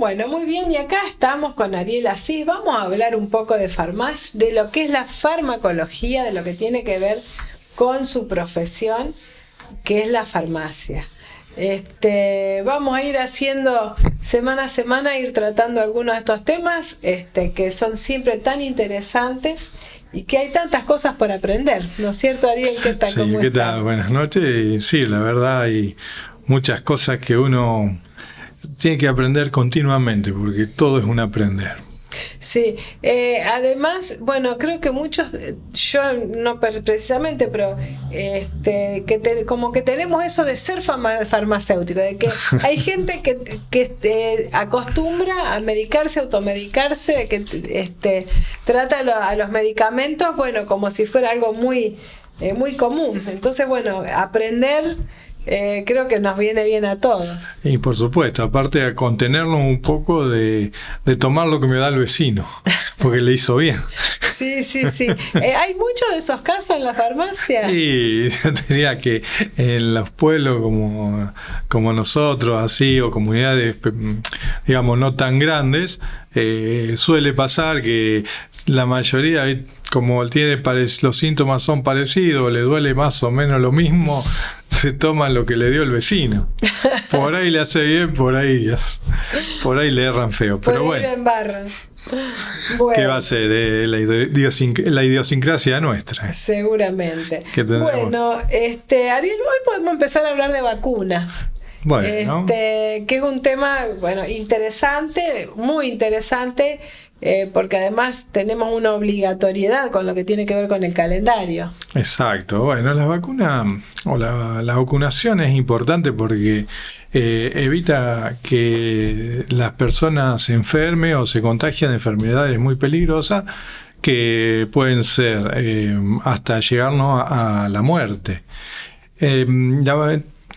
Bueno, muy bien, y acá estamos con Ariel Asís. Vamos a hablar un poco de de lo que es la farmacología, de lo que tiene que ver con su profesión, que es la farmacia. Vamos a ir haciendo semana a semana, ir tratando algunos de estos temas que son siempre tan interesantes y que hay tantas cosas por aprender, ¿no es cierto, Ariel? ¿Qué tal? Sí, ¿Cómo ¿qué estás? tal? Buenas noches. Y sí, la verdad hay muchas cosas que uno tiene que aprender continuamente, porque todo es un aprender. Sí, además, bueno, creo que muchos, yo no precisamente, pero como que tenemos eso de ser farmacéutico, de que hay gente que acostumbra a medicarse, automedicarse, de que trata a los medicamentos, bueno, como si fuera algo muy común. Entonces, bueno, aprender creo que nos viene bien a todos. Y por supuesto, aparte de contenernos un poco de tomar lo que me da el vecino, porque le hizo bien. Sí. ¿Hay muchos de esos casos en la farmacia? Y yo diría que en los pueblos como nosotros, así, o comunidades, digamos, no tan grandes, suele pasar que la mayoría, como los síntomas son parecidos, le duele más o menos lo mismo, se toma lo que le dio el vecino. Por ahí le hace bien, por ahí le erran feo. Pero por ahí bueno, le embarran. Bueno, ¿qué va a ser? La idiosincrasia nuestra. Seguramente. Bueno, Ariel, hoy podemos empezar a hablar de vacunas. Bueno, que es un tema, bueno, interesante, muy interesante, porque además tenemos una obligatoriedad con lo que tiene que ver con el calendario. Exacto. Bueno, las vacunas o la vacunación es importante porque evita que las personas se enfermen o se contagien de enfermedades muy peligrosas que pueden ser hasta llegarnos a la muerte.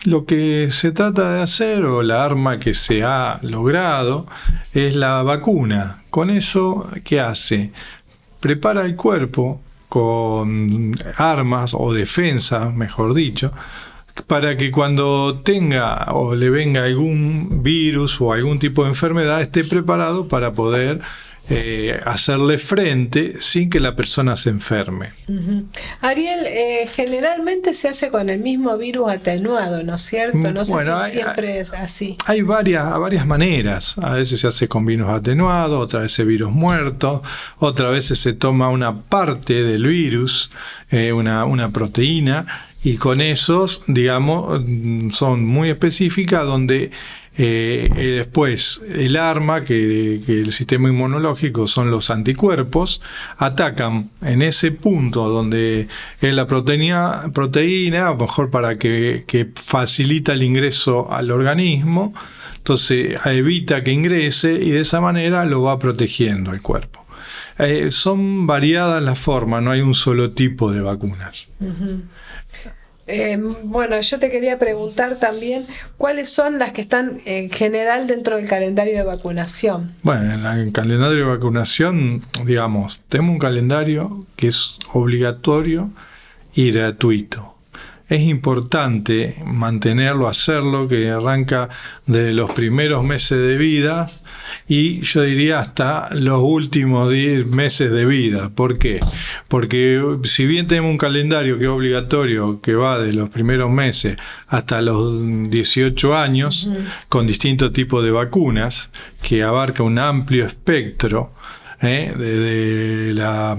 Lo que se trata de hacer, o la arma que se ha logrado, es la vacuna. Con eso, ¿qué hace? Prepara el cuerpo con armas o defensas, mejor dicho, para que cuando tenga o le venga algún virus o algún tipo de enfermedad esté preparado para poder hacerle frente sin que la persona se enferme. Uh-huh. Ariel, generalmente se hace con el mismo virus atenuado, ¿no es cierto? No sé si siempre es así. Hay varias maneras. A veces se hace con virus atenuado, otras veces virus muerto, otras veces se toma una parte del virus, una proteína, y con esos, digamos, son muy específicas, donde después el arma, que el sistema inmunológico son los anticuerpos, atacan en ese punto donde es la proteína, a lo mejor para que facilita el ingreso al organismo, entonces evita que ingrese y de esa manera lo va protegiendo el cuerpo. Son variadas las formas, no hay un solo tipo de vacunas. Uh-huh. Bueno, yo te quería preguntar también cuáles son las que están en general dentro del calendario de vacunación. Bueno, en el calendario de vacunación, digamos, tenemos un calendario que es obligatorio y gratuito. Es importante mantenerlo, hacerlo, que arranca desde los primeros meses de vida y yo diría hasta los últimos 10 meses de vida. ¿Por qué? Porque si bien tenemos un calendario que es obligatorio, que va de los primeros meses hasta los 18 años, uh-huh, con distintos tipos de vacunas, que abarca un amplio espectro, de la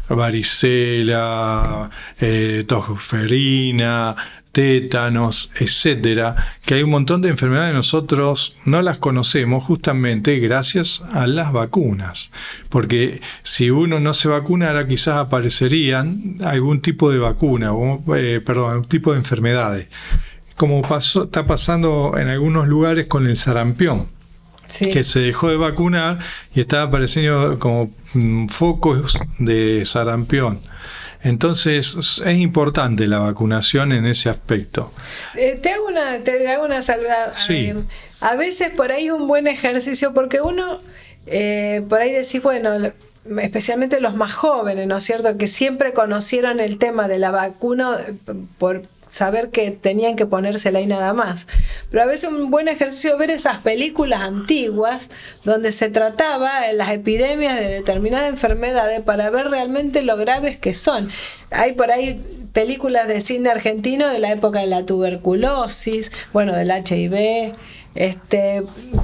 varicela, tosferina, tétanos, etcétera, que hay un montón de enfermedades que nosotros no las conocemos justamente gracias a las vacunas, porque si uno no se vacunara quizás aparecerían algún tipo de vacuna, algún tipo de enfermedades, como está pasando en algunos lugares con el sarampión. Sí. Que se dejó de vacunar y estaba apareciendo como focos de sarampión. Entonces es importante la vacunación en ese aspecto. Te hago una salvedad. Sí. A veces por ahí es un buen ejercicio porque uno por ahí decís, bueno, especialmente los más jóvenes, ¿no es cierto?, que siempre conocieron el tema de la vacuna saber que tenían que ponérsela y nada más. Pero a veces un buen ejercicio ver esas películas antiguas donde se trataba las epidemias de determinadas enfermedades para ver realmente lo graves que son. Hay por ahí películas de cine argentino de la época de la tuberculosis, bueno, del HIV,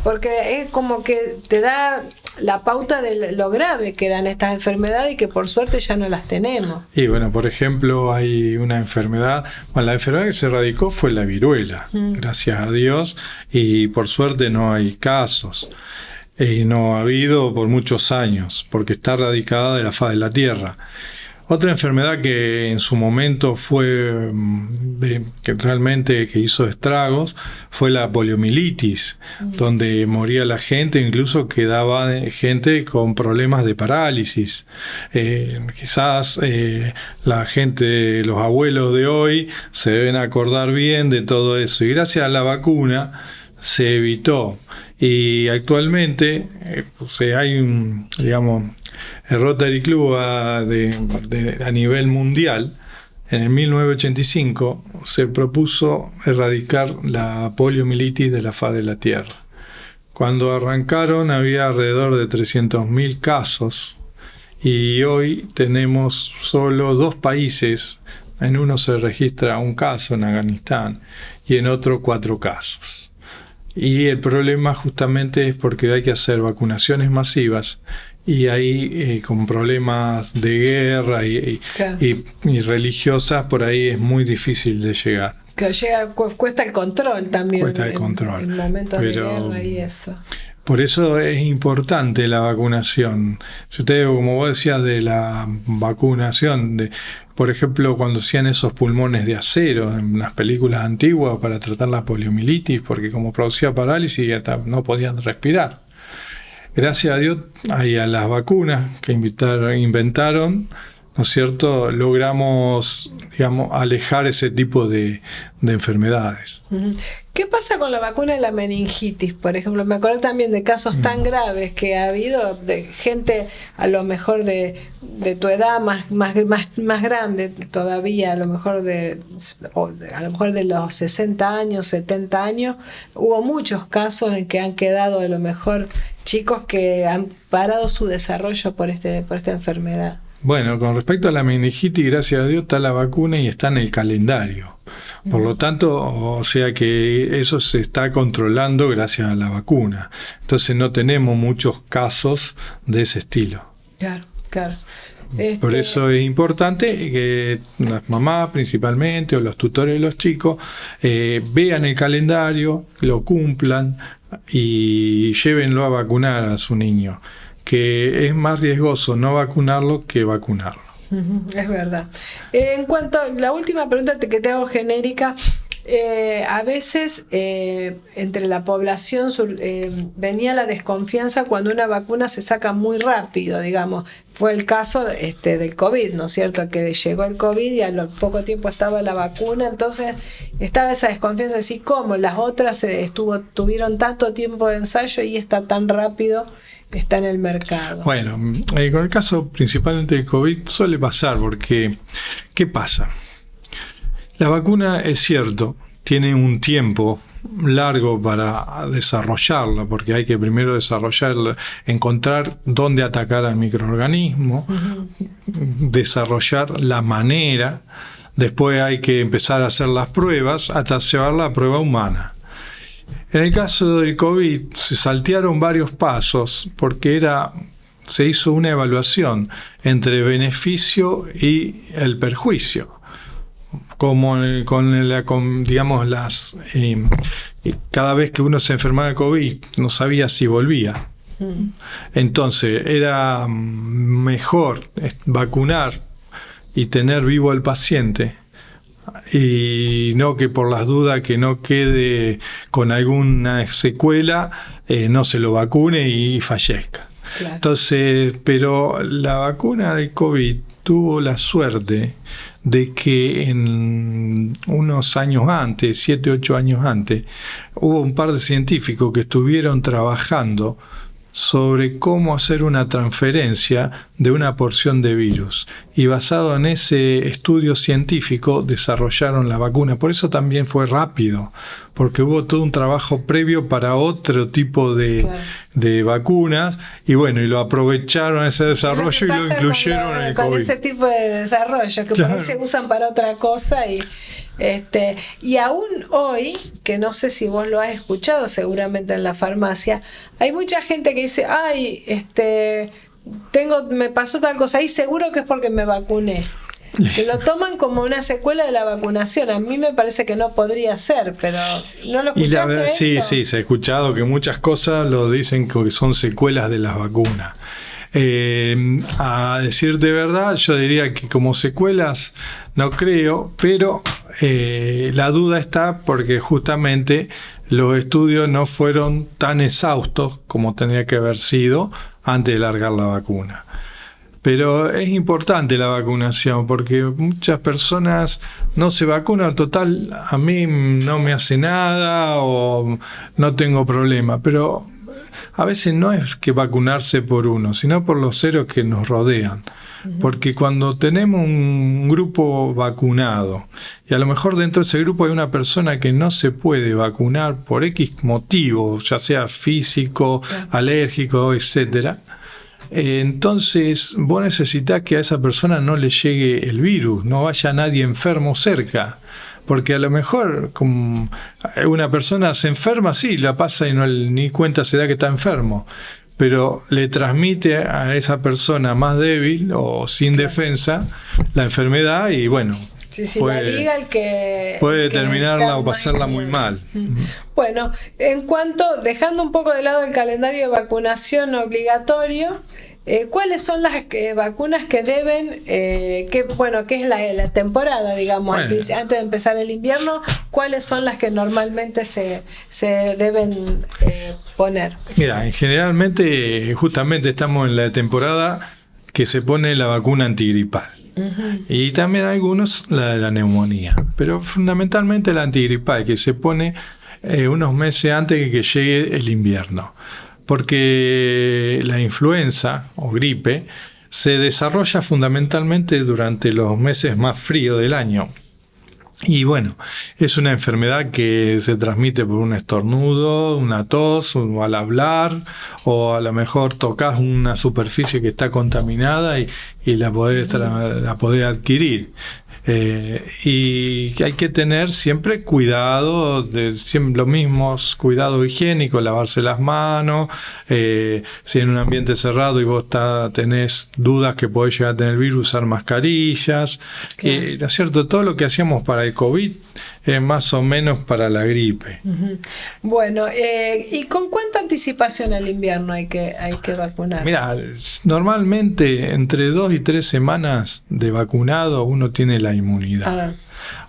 porque es como que te da la pauta de lo grave que eran estas enfermedades y que por suerte ya no las tenemos. Y bueno, por ejemplo, hay una enfermedad, bueno, la enfermedad que se erradicó fue la viruela, gracias a Dios, y por suerte no hay casos. Y no ha habido por muchos años, porque está erradicada de la faz de la tierra. Otra enfermedad que en su momento fue que realmente que hizo estragos fue la poliomielitis, donde moría la gente, incluso quedaba gente con problemas de parálisis. Quizás la gente, los abuelos de hoy, se deben acordar bien de todo eso. Y gracias a la vacuna se evitó. Y actualmente hay un, digamos, el Rotary Club a nivel mundial, en el 1985, se propuso erradicar la poliomielitis de la faz de la Tierra. Cuando arrancaron había alrededor de 300.000 casos y hoy tenemos solo 2 países. En uno se registra un caso, en Afganistán, y en otro 4 casos. Y el problema justamente es porque hay que hacer vacunaciones masivas y ahí con problemas de guerra claro. y religiosas, por ahí es muy difícil de llegar. Que cuesta el control también. Cuesta el control. En momentos de guerra y eso. Por eso es importante la vacunación. Si ustedes, como vos decías, de la vacunación, por ejemplo, cuando hacían esos pulmones de acero en las películas antiguas para tratar la poliomielitis, porque como producía parálisis no podían respirar. Gracias a Dios, y a las vacunas que inventaron, ¿no es cierto?, logramos, digamos, alejar ese tipo de enfermedades. ¿Qué pasa con la vacuna de la meningitis, por ejemplo? Me acuerdo también de casos tan graves que ha habido de gente a lo mejor de tu edad más grande todavía, a lo mejor de los 60 años, 70 años. Hubo muchos casos en que han quedado a lo mejor chicos que han parado su desarrollo por esta enfermedad. Bueno, con respecto a la meningitis, gracias a Dios está la vacuna y está en el calendario. Por lo tanto, o sea que eso se está controlando gracias a la vacuna. Entonces no tenemos muchos casos de ese estilo. Claro. Por eso es importante que las mamás principalmente o los tutores de los chicos vean el calendario, lo cumplan y llévenlo a vacunar a su niño, que es más riesgoso no vacunarlo que vacunarlo. Es verdad. En cuanto a la última pregunta que te hago genérica, a veces entre la población venía la desconfianza cuando una vacuna se saca muy rápido, digamos. Fue el caso del COVID, ¿no es cierto? Que llegó el COVID y a poco tiempo estaba la vacuna, entonces estaba esa desconfianza, así como las otras tuvieron tanto tiempo de ensayo y está tan rápido. Está en el mercado. Bueno, con el caso principalmente del COVID suele pasar porque, ¿qué pasa? La vacuna, es cierto, tiene un tiempo largo para desarrollarla, porque hay que primero desarrollarla, encontrar dónde atacar al microorganismo, desarrollar la manera, después hay que empezar a hacer las pruebas hasta llevarla a prueba humana. En el caso del COVID se saltearon varios pasos porque se hizo una evaluación entre beneficio y el perjuicio. Cada vez que uno se enfermaba de COVID no sabía si volvía. Entonces era mejor vacunar y tener vivo al paciente, y no que por las dudas que no quede con alguna secuela no se lo vacune y fallezca. Claro. Entonces, pero la vacuna de COVID tuvo la suerte de que en unos años antes, 7, 8 años antes, hubo un par de científicos que estuvieron trabajando sobre cómo hacer una transferencia de una porción de virus. Y basado en ese estudio científico desarrollaron la vacuna. Por eso también fue rápido, porque hubo todo un trabajo previo para otro tipo de vacunas. Y bueno, y lo aprovecharon ese desarrollo y lo incluyeron en el COVID. Con ese tipo de desarrollo, que por ahí se usan para otra cosa y aún hoy, que no sé si vos lo has escuchado seguramente en la farmacia, hay mucha gente que dice, ay, me pasó tal cosa, y seguro que es porque me vacuné. Que lo toman como una secuela de la vacunación. A mí me parece que no podría ser, pero ¿no lo escuchaste eso? Sí, se ha escuchado que muchas cosas lo dicen que son secuelas de las vacunas. A decir de verdad, yo diría que como secuelas no creo, pero la duda está porque justamente los estudios no fueron tan exhaustos como tendría que haber sido antes de largar la vacuna. Pero es importante la vacunación porque muchas personas no se vacunan, total, a mí no me hace nada o no tengo problema, pero a veces no es que vacunarse por uno, sino por los seres que nos rodean. Porque cuando tenemos un grupo vacunado y a lo mejor dentro de ese grupo hay una persona que no se puede vacunar por X motivo, ya sea físico, alérgico, etcétera, entonces vos necesitás que a esa persona no le llegue el virus, no vaya nadie enfermo cerca. Porque a lo mejor como una persona se enferma, sí, la pasa y ni cuenta se da que está enfermo, pero le transmite a esa persona más débil o sin defensa la enfermedad y bueno, puede terminarla o pasarla muy mal. Bueno, dejando un poco de lado el calendario de vacunación obligatorio, ¿cuáles son las vacunas que deben, que es la temporada, digamos, antes de empezar el invierno, cuáles son las que normalmente se deben poner? Mira, generalmente justamente estamos en la temporada que se pone la vacuna antigripal. Y también algunos la de la neumonía, pero fundamentalmente la antigripal que se pone unos meses antes de que llegue el invierno. Porque la influenza o gripe se desarrolla fundamentalmente durante los meses más fríos del año. Y bueno, es una enfermedad que se transmite por un estornudo, una tos, o al hablar, o a lo mejor tocas una superficie que está contaminada y la podés adquirir. Y hay que tener siempre cuidado, siempre los mismos cuidados higiénicos, lavarse las manos, si en un ambiente cerrado y vos tenés dudas que podés llegar a tener el virus, usar mascarillas, ¿no es cierto? Todo lo que hacíamos para el COVID es más o menos para la gripe. Bueno, ¿y con cuánta anticipación al invierno hay que vacunarse? Mira, normalmente entre 2 y 3 semanas de vacunado uno tiene la inmunidad.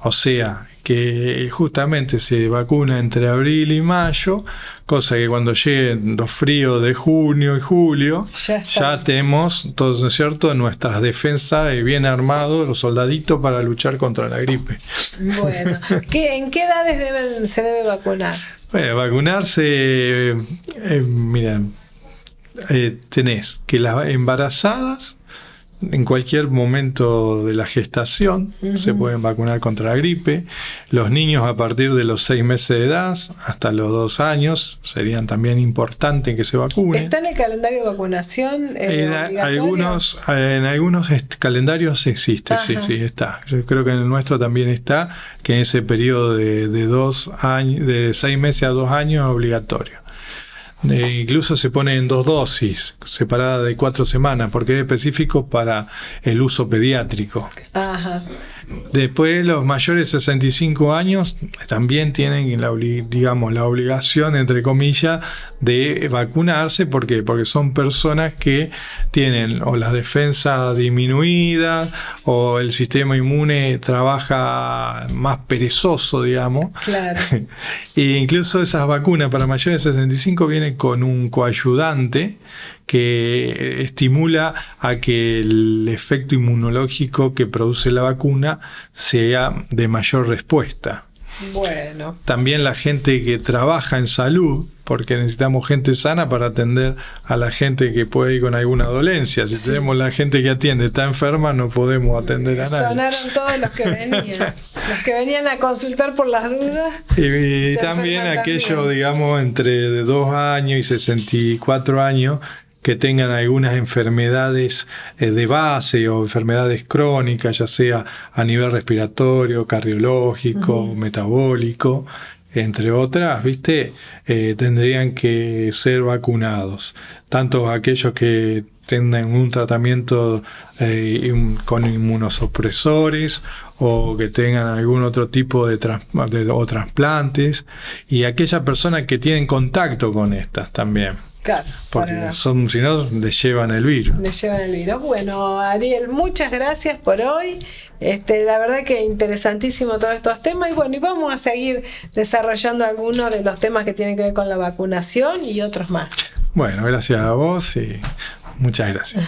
O sea, que justamente se vacuna entre abril y mayo, cosa que cuando lleguen los fríos de junio y julio, ya tenemos, todo, ¿no es cierto?, nuestras defensas bien armados, los soldaditos para luchar contra la gripe. Bueno, ¿en qué edades se debe vacunar? Bueno, vacunarse, tenés que las embarazadas, en cualquier momento de la gestación se pueden vacunar contra la gripe. Los niños a partir de los 6 meses de edad hasta los 2 años serían también importantes que se vacunen. ¿Está en el calendario de vacunación en algunos calendarios existe, sí, está. Yo creo que en el nuestro también está, que en ese periodo de 2 años, de 6 meses a 2 años es obligatorio. Incluso se pone en 2 dosis, separadas de 4 semanas, porque es específico para el uso pediátrico. Después, los mayores de 65 años también tienen la obligación, entre comillas, de vacunarse. ¿Por qué? Porque son personas que tienen o las defensas disminuidas o el sistema inmune trabaja más perezoso, digamos. Claro. E incluso esas vacunas para mayores de 65 vienen con un coayudante que estimula a que el efecto inmunológico que produce la vacuna sea de mayor respuesta. Bueno. También la gente que trabaja en salud, porque necesitamos gente sana para atender a la gente que puede ir con alguna dolencia. Si tenemos la gente que atiende está enferma, no podemos atender a nadie. Sonaron todos los que venían. Los que venían a consultar por las dudas. Y también aquellos, digamos, entre de 2 años y 64 años, que tengan algunas enfermedades de base o enfermedades crónicas, ya sea a nivel respiratorio, cardiológico, metabólico, entre otras, tendrían que ser vacunados. Tanto aquellos que tengan un tratamiento con inmunosupresores o que tengan algún otro tipo de trasplantes, y aquellas personas que tienen contacto con estas también. Claro, porque si no, les llevan el virus. Bueno, Ariel, muchas gracias por hoy. La verdad que interesantísimo todos estos temas. Y vamos a seguir desarrollando algunos de los temas que tienen que ver con la vacunación y otros más. Bueno, gracias a vos y muchas gracias.